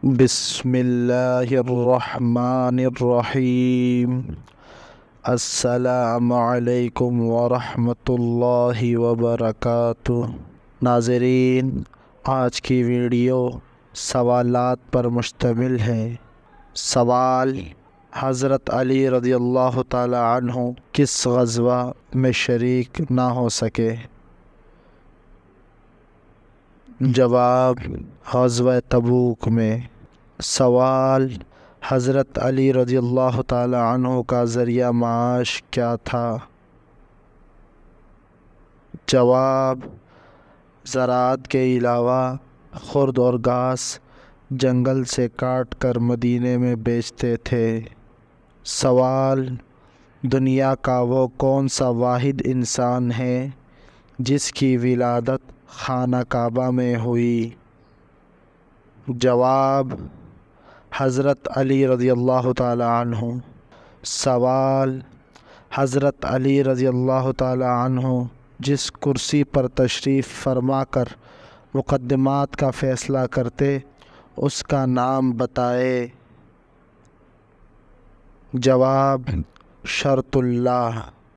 بسم اللہ الرحمن الرحیم۔ السلام علیکم ورحمۃ اللہ وبرکاتہ۔ ناظرین، آج کی ویڈیو سوالات پر مشتمل ہے۔ سوال: حضرت علی رضی اللہ تعالی عنہ کس غزوہ میں شریک نہ ہو سکے؟ جواب: غزوہ تبوک میں۔ سوال: حضرت علی رضی اللہ تعالی عنہ کا ذریعہ معاش کیا تھا؟ جواب: زراعت کے علاوہ خرد اور گھاس جنگل سے کاٹ کر مدینے میں بیچتے تھے۔ سوال: دنیا کا وہ کون سا واحد انسان ہے جس کی ولادت خانہ کعبہ میں ہوئی؟ جواب: حضرت علی رضی اللہ تعالی عنہ۔ سوال: حضرت علی رضی اللہ تعالی عنہ جس کرسی پر تشریف فرما کر مقدمات کا فیصلہ کرتے اس کا نام بتائے۔ جواب: شرط اللہ۔